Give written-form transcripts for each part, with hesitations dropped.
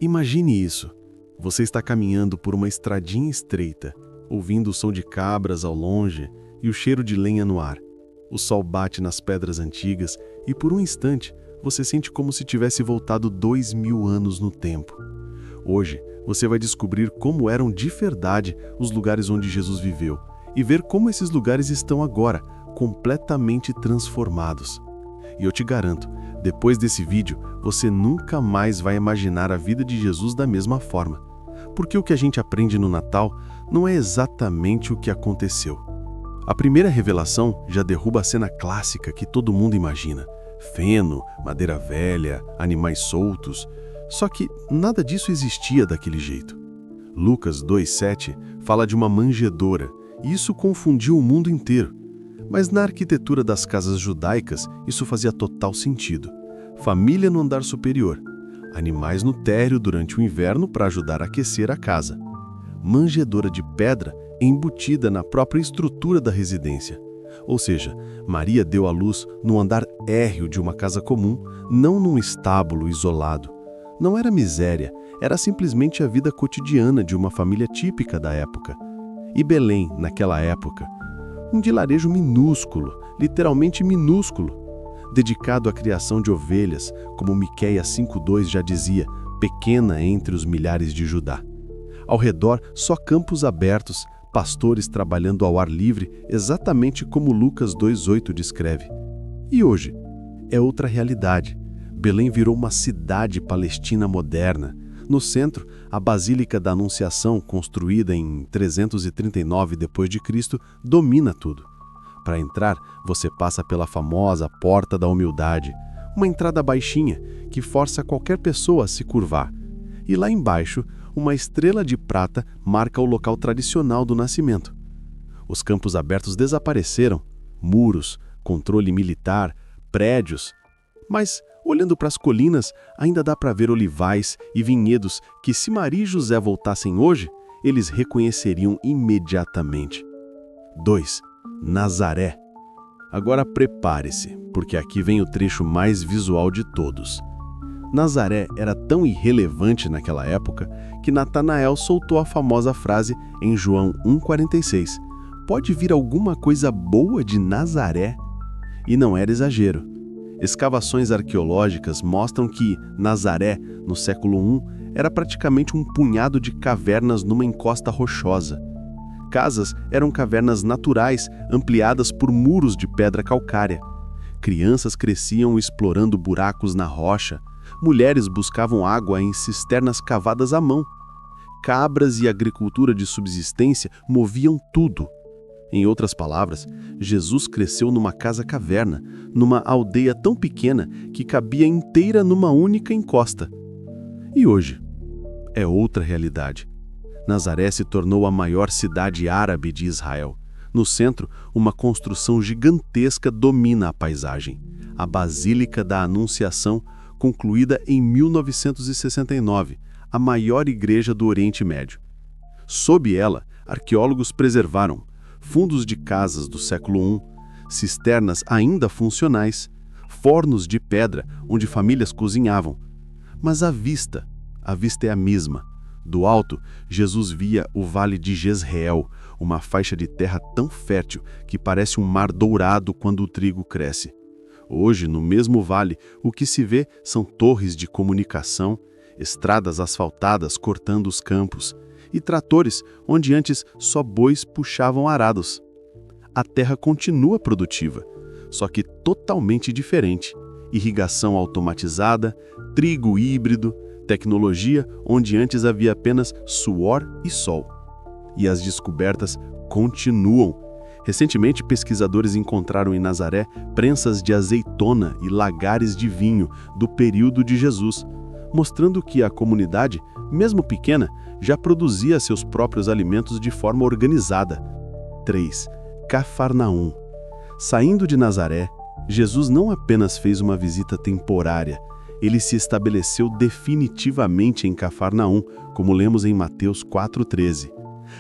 Imagine isso. Você está caminhando por uma estradinha estreita, ouvindo o som de cabras ao longe e o cheiro de lenha no ar. O sol bate nas pedras antigas e, por um instante, você sente como se tivesse voltado 2000 anos no tempo. Hoje, você vai descobrir como eram de verdade os lugares onde Jesus viveu e ver como esses lugares estão agora, completamente transformados. E eu te garanto, depois desse vídeo, você nunca mais vai imaginar a vida de Jesus da mesma forma. Porque o que a gente aprende no Natal não é exatamente o que aconteceu. A primeira revelação já derruba a cena clássica que todo mundo imagina. Feno, madeira velha, animais soltos. Só que nada disso existia daquele jeito. Lucas 2,7 fala de uma manjedoura, e isso confundiu o mundo inteiro. Mas na arquitetura das casas judaicas, isso fazia total sentido. Família no andar superior, animais no térreo durante o inverno para ajudar a aquecer a casa. Manjedoura de pedra embutida na própria estrutura da residência. Ou seja, Maria deu à luz no andar érreo de uma casa comum, não num estábulo isolado. Não era miséria, era simplesmente a vida cotidiana de uma família típica da época. E Belém, naquela época, um vilarejo minúsculo, literalmente minúsculo, dedicado à criação de ovelhas, como Miqueias 5,2 já dizia, pequena entre os milhares de Judá. Ao redor, só campos abertos, pastores trabalhando ao ar livre, exatamente como Lucas 2,8 descreve. E hoje? É outra realidade. Belém virou uma cidade palestina moderna. No centro, a Basílica da Anunciação, construída em 339 d.C., domina tudo. Para entrar, você passa pela famosa Porta da Humildade, uma entrada baixinha que força qualquer pessoa a se curvar. E lá embaixo, uma estrela de prata marca o local tradicional do nascimento. Os campos abertos desapareceram, muros, controle militar, prédios. Mas, olhando para as colinas, ainda dá para ver olivais e vinhedos que, se Maria e José voltassem hoje, eles reconheceriam imediatamente. 2. Nazaré. Agora prepare-se, porque aqui vem o trecho mais visual de todos. Nazaré era tão irrelevante naquela época que Natanael soltou a famosa frase em João 1,46. Pode vir alguma coisa boa de Nazaré? E não era exagero. Escavações arqueológicas mostram que Nazaré, no século I, era praticamente um punhado de cavernas numa encosta rochosa. Casas eram cavernas naturais, ampliadas por muros de pedra calcária. Crianças cresciam explorando buracos na rocha. Mulheres buscavam água em cisternas cavadas à mão. Cabras e agricultura de subsistência moviam tudo. Em outras palavras, Jesus cresceu numa casa-caverna, numa aldeia tão pequena que cabia inteira numa única encosta. E hoje? É outra realidade. Nazaré se tornou a maior cidade árabe de Israel. No centro, uma construção gigantesca domina a paisagem. A Basílica da Anunciação, concluída em 1969, a maior igreja do Oriente Médio. Sob ela, arqueólogos preservaram fundos de casas do século I, cisternas ainda funcionais, fornos de pedra onde famílias cozinhavam. Mas a vista é a mesma. Do alto, Jesus via o vale de Jezreel, uma faixa de terra tão fértil que parece um mar dourado quando o trigo cresce. Hoje, no mesmo vale, o que se vê são torres de comunicação, estradas asfaltadas cortando os campos e tratores onde antes só bois puxavam arados. A terra continua produtiva, só que totalmente diferente. Irrigação automatizada, trigo híbrido, tecnologia onde antes havia apenas suor e sol. E as descobertas continuam. Recentemente, pesquisadores encontraram em Nazaré prensas de azeitona e lagares de vinho do período de Jesus, mostrando que a comunidade, mesmo pequena, já produzia seus próprios alimentos de forma organizada. 3. Cafarnaum. Saindo de Nazaré, Jesus não apenas fez uma visita temporária, ele se estabeleceu definitivamente em Cafarnaum, como lemos em Mateus 4,13.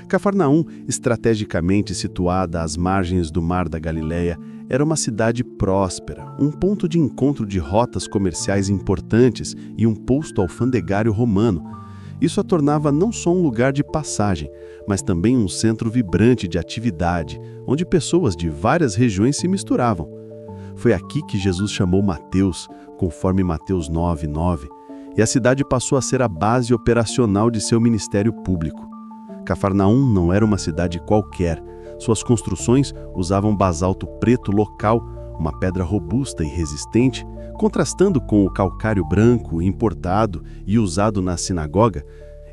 Cafarnaum, estrategicamente situada às margens do Mar da Galileia, era uma cidade próspera, um ponto de encontro de rotas comerciais importantes e um posto alfandegário romano. Isso a tornava não só um lugar de passagem, mas também um centro vibrante de atividade, onde pessoas de várias regiões se misturavam. Foi aqui que Jesus chamou Mateus, conforme Mateus 9:9, e a cidade passou a ser a base operacional de seu ministério público. Cafarnaum não era uma cidade qualquer. Suas construções usavam basalto preto local, uma pedra robusta e resistente, contrastando com o calcário branco importado e usado na sinagoga.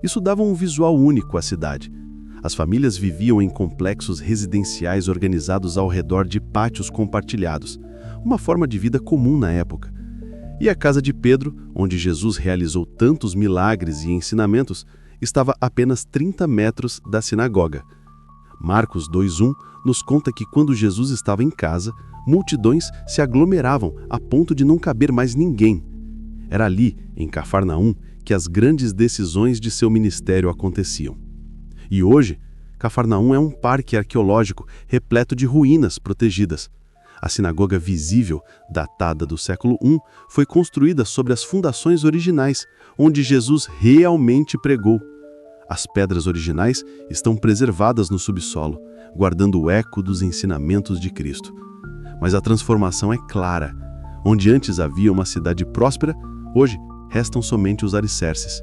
Isso dava um visual único à cidade. As famílias viviam em complexos residenciais organizados ao redor de pátios compartilhados, uma forma de vida comum na época. E a casa de Pedro, onde Jesus realizou tantos milagres e ensinamentos, estava a apenas 30 metros da sinagoga. Marcos 2:1 nos conta que quando Jesus estava em casa, multidões se aglomeravam a ponto de não caber mais ninguém. Era ali, em Cafarnaum, que as grandes decisões de seu ministério aconteciam. E hoje, Cafarnaum é um parque arqueológico repleto de ruínas protegidas. A sinagoga visível, datada do século I, foi construída sobre as fundações originais, onde Jesus realmente pregou. As pedras originais estão preservadas no subsolo, guardando o eco dos ensinamentos de Cristo. Mas a transformação é clara. Onde antes havia uma cidade próspera, hoje restam somente os alicerces.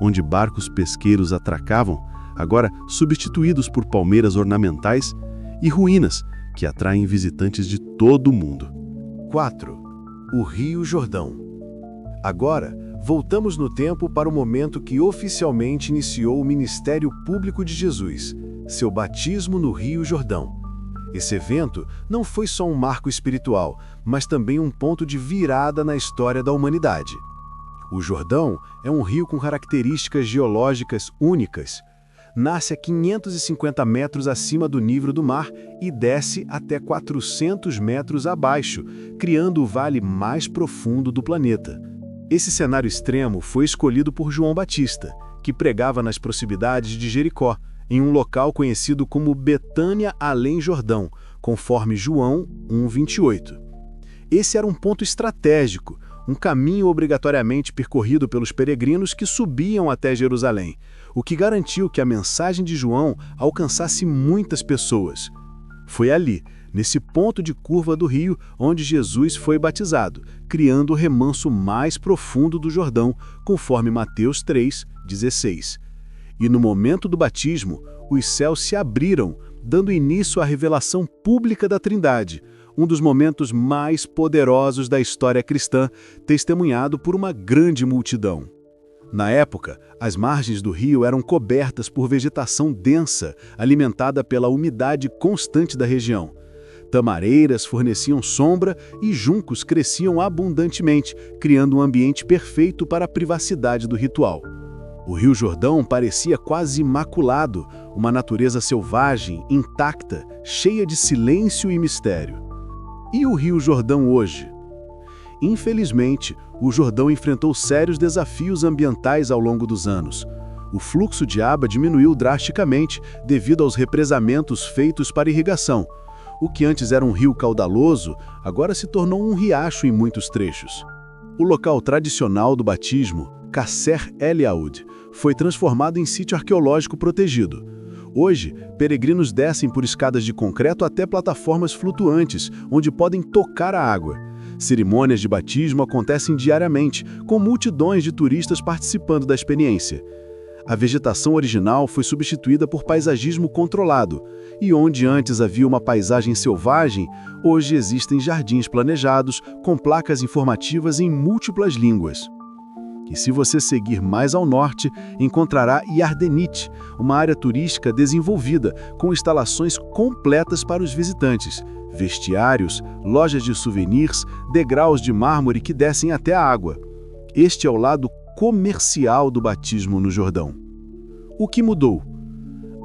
Onde barcos pesqueiros atracavam, agora substituídos por palmeiras ornamentais, e ruínas que atraem visitantes de todo o mundo. 4. O Rio Jordão. Agora, voltamos no tempo para o momento que oficialmente iniciou o ministério público de Jesus, seu batismo no Rio Jordão. Esse evento não foi só um marco espiritual, mas também um ponto de virada na história da humanidade. O Jordão é um rio com características geológicas únicas. Nasce a 550 metros acima do nível do mar e desce até 400 metros abaixo, criando o vale mais profundo do planeta. Esse cenário extremo foi escolhido por João Batista, que pregava nas proximidades de Jericó, em um local conhecido como Betânia além Jordão, conforme João 1:28. Esse era um ponto estratégico, um caminho obrigatoriamente percorrido pelos peregrinos que subiam até Jerusalém, o que garantiu que a mensagem de João alcançasse muitas pessoas. Foi ali, nesse ponto de curva do rio, onde Jesus foi batizado, criando o remanso mais profundo do Jordão, conforme Mateus 3:16. E no momento do batismo, os céus se abriram, dando início à revelação pública da Trindade, um dos momentos mais poderosos da história cristã, testemunhado por uma grande multidão. Na época, as margens do rio eram cobertas por vegetação densa, alimentada pela umidade constante da região. Tamareiras forneciam sombra e juncos cresciam abundantemente, criando um ambiente perfeito para a privacidade do ritual. O Rio Jordão parecia quase imaculado, uma natureza selvagem, intacta, cheia de silêncio e mistério. E o Rio Jordão hoje? Infelizmente, o Jordão enfrentou sérios desafios ambientais ao longo dos anos. O fluxo de água diminuiu drasticamente devido aos represamentos feitos para irrigação. O que antes era um rio caudaloso, agora se tornou um riacho em muitos trechos. O local tradicional do batismo, Qasser El-Yaoud, foi transformado em sítio arqueológico protegido. Hoje, peregrinos descem por escadas de concreto até plataformas flutuantes, onde podem tocar a água. Cerimônias de batismo acontecem diariamente, com multidões de turistas participando da experiência. A vegetação original foi substituída por paisagismo controlado, e onde antes havia uma paisagem selvagem, hoje existem jardins planejados com placas informativas em múltiplas línguas. E se você seguir mais ao norte, encontrará Yardenit, uma área turística desenvolvida, com instalações completas para os visitantes, vestiários, lojas de souvenirs, degraus de mármore que descem até a água. Este é o lado comercial do batismo no Jordão. O que mudou?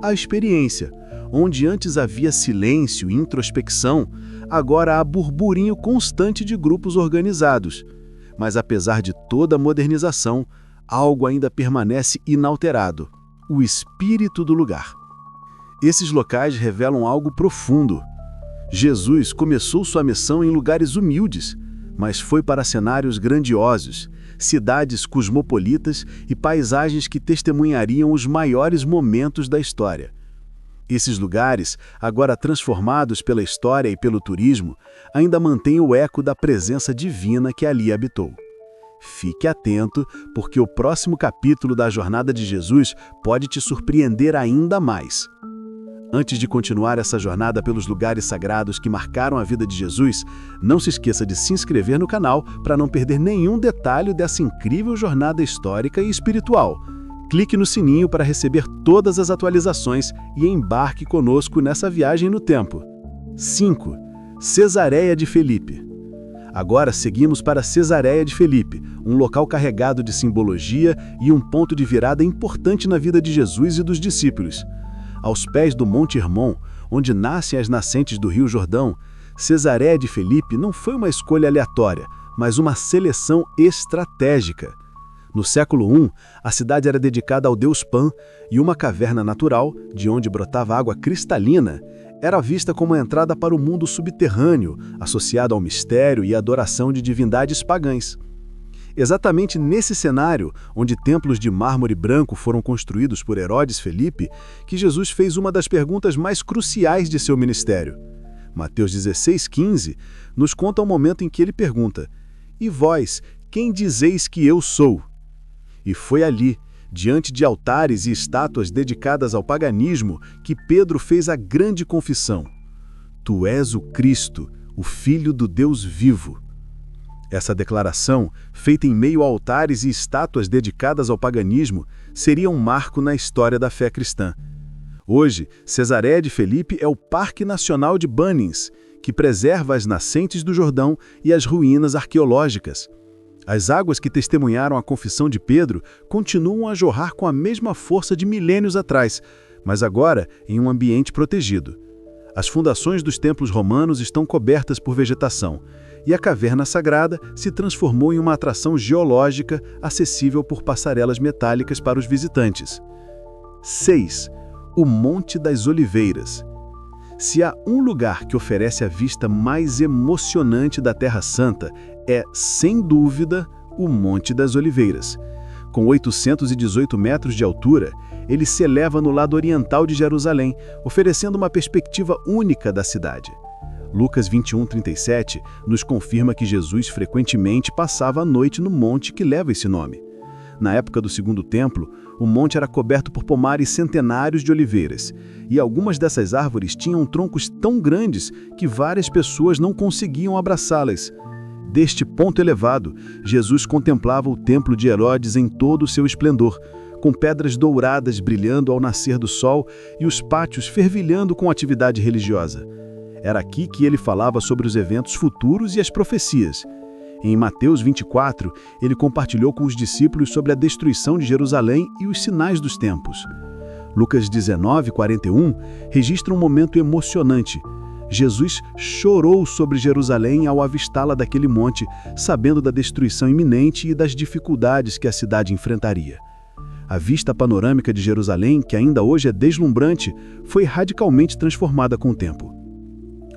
A experiência. Onde antes havia silêncio e introspecção, agora há burburinho constante de grupos organizados. Mas apesar de toda a modernização, algo ainda permanece inalterado: o espírito do lugar. Esses locais revelam algo profundo. Jesus começou sua missão em lugares humildes, mas foi para cenários grandiosos, cidades cosmopolitas e paisagens que testemunhariam os maiores momentos da história. Esses lugares, agora transformados pela história e pelo turismo, ainda mantêm o eco da presença divina que ali habitou. Fique atento, porque o próximo capítulo da jornada de Jesus pode te surpreender ainda mais. Antes de continuar essa jornada pelos lugares sagrados que marcaram a vida de Jesus, não se esqueça de se inscrever no canal para não perder nenhum detalhe dessa incrível jornada histórica e espiritual. Clique no sininho para receber todas as atualizações e embarque conosco nessa viagem no tempo. 5. Cesareia de Filipe. Agora seguimos para Cesareia de Filipe, um local carregado de simbologia e um ponto de virada importante na vida de Jesus e dos discípulos. Aos pés do Monte Hermon, onde nascem as nascentes do Rio Jordão, Cesareia de Filipe não foi uma escolha aleatória, mas uma seleção estratégica. No século I, a cidade era dedicada ao deus Pan e uma caverna natural, de onde brotava água cristalina, era vista como a entrada para o mundo subterrâneo, associado ao mistério e adoração de divindades pagãs. Exatamente nesse cenário, onde templos de mármore branco foram construídos por Herodes Filipe, que Jesus fez uma das perguntas mais cruciais de seu ministério. Mateus 16,15 nos conta o momento em que ele pergunta: "E vós, quem dizeis que eu sou?" E foi ali, diante de altares e estátuas dedicadas ao paganismo, que Pedro fez a grande confissão: "Tu és o Cristo, o Filho do Deus vivo." Essa declaração, feita em meio a altares e estátuas dedicadas ao paganismo, seria um marco na história da fé cristã. Hoje, Cesareia de Filipe é o Parque Nacional de Bunnings, que preserva as nascentes do Jordão e as ruínas arqueológicas. As águas que testemunharam a confissão de Pedro continuam a jorrar com a mesma força de milênios atrás, mas agora em um ambiente protegido. As fundações dos templos romanos estão cobertas por vegetação, e a caverna sagrada se transformou em uma atração geológica acessível por passarelas metálicas para os visitantes. 6. O Monte das Oliveiras. Se há um lugar que oferece a vista mais emocionante da Terra Santa, é, sem dúvida, o Monte das Oliveiras. Com 818 metros de altura, ele se eleva no lado oriental de Jerusalém, oferecendo uma perspectiva única da cidade. Lucas 21:37 nos confirma que Jesus frequentemente passava a noite no monte que leva esse nome. Na época do Segundo Templo, o monte era coberto por pomares centenários de oliveiras, e algumas dessas árvores tinham troncos tão grandes que várias pessoas não conseguiam abraçá-las. Deste ponto elevado, Jesus contemplava o templo de Herodes em todo o seu esplendor, com pedras douradas brilhando ao nascer do sol e os pátios fervilhando com atividade religiosa. Era aqui que ele falava sobre os eventos futuros e as profecias. Em Mateus 24, ele compartilhou com os discípulos sobre a destruição de Jerusalém e os sinais dos tempos. Lucas 19:41 registra um momento emocionante. Jesus chorou sobre Jerusalém ao avistá-la daquele monte, sabendo da destruição iminente e das dificuldades que a cidade enfrentaria. A vista panorâmica de Jerusalém, que ainda hoje é deslumbrante, foi radicalmente transformada com o tempo.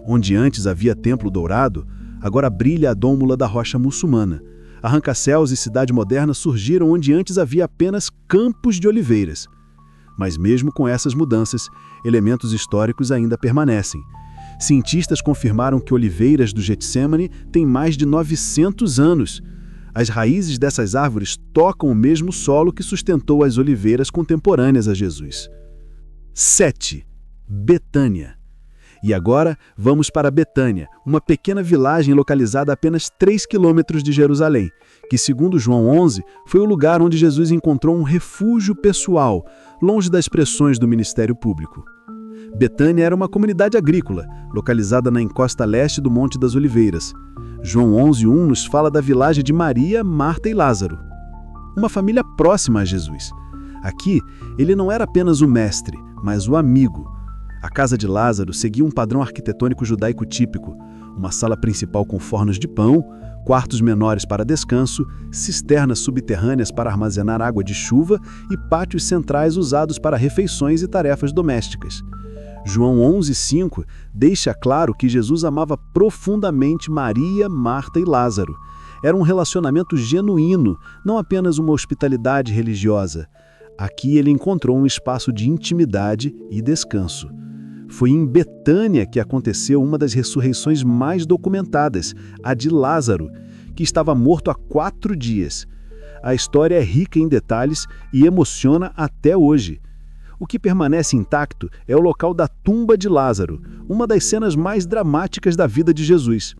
Onde antes havia templo dourado, agora brilha a dômula da rocha muçulmana. Arranca-céus e cidade moderna surgiram onde antes havia apenas campos de oliveiras. Mas mesmo com essas mudanças, elementos históricos ainda permanecem. Cientistas confirmaram que oliveiras do Getsemane têm mais de 900 anos. As raízes dessas árvores tocam o mesmo solo que sustentou as oliveiras contemporâneas a Jesus. 7. Betânia. E agora vamos para Betânia, uma pequena vilagem localizada a apenas 3 quilômetros de Jerusalém, que, segundo João 11, foi o lugar onde Jesus encontrou um refúgio pessoal, longe das pressões do ministério público. Betânia era uma comunidade agrícola, localizada na encosta leste do Monte das Oliveiras. João 11:1 nos fala da vilagem de Maria, Marta e Lázaro, uma família próxima a Jesus. Aqui, ele não era apenas o mestre, mas o amigo. A casa de Lázaro seguia um padrão arquitetônico judaico típico, uma sala principal com fornos de pão, quartos menores para descanso, cisternas subterrâneas para armazenar água de chuva e pátios centrais usados para refeições e tarefas domésticas. João 11,5 deixa claro que Jesus amava profundamente Maria, Marta e Lázaro. Era um relacionamento genuíno, não apenas uma hospitalidade religiosa. Aqui ele encontrou um espaço de intimidade e descanso. Foi em Betânia que aconteceu uma das ressurreições mais documentadas, a de Lázaro, que estava morto há 4 dias. A história é rica em detalhes e emociona até hoje. O que permanece intacto é o local da tumba de Lázaro, uma das cenas mais dramáticas da vida de Jesus.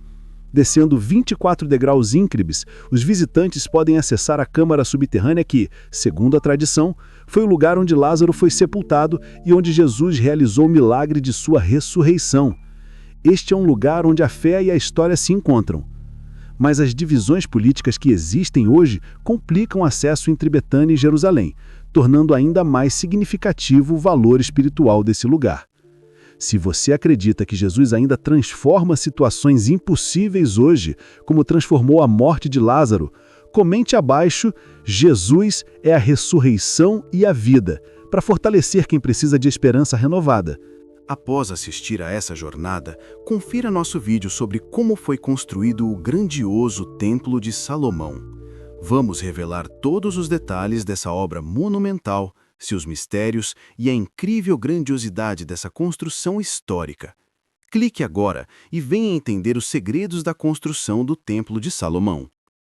Descendo 24 degraus íncrebes, os visitantes podem acessar a câmara subterrânea que, segundo a tradição, foi o lugar onde Lázaro foi sepultado e onde Jesus realizou o milagre de sua ressurreição. Este é um lugar onde a fé e a história se encontram. Mas as divisões políticas que existem hoje complicam o acesso entre Betânia e Jerusalém, tornando ainda mais significativo o valor espiritual desse lugar. Se você acredita que Jesus ainda transforma situações impossíveis hoje, como transformou a morte de Lázaro, comente abaixo: Jesus é a ressurreição e a vida, para fortalecer quem precisa de esperança renovada. Após assistir a essa jornada, confira nosso vídeo sobre como foi construído o grandioso Templo de Salomão. Vamos revelar todos os detalhes dessa obra monumental, seus mistérios e a incrível grandiosidade dessa construção histórica. Clique agora e venha entender os segredos da construção do Templo de Salomão.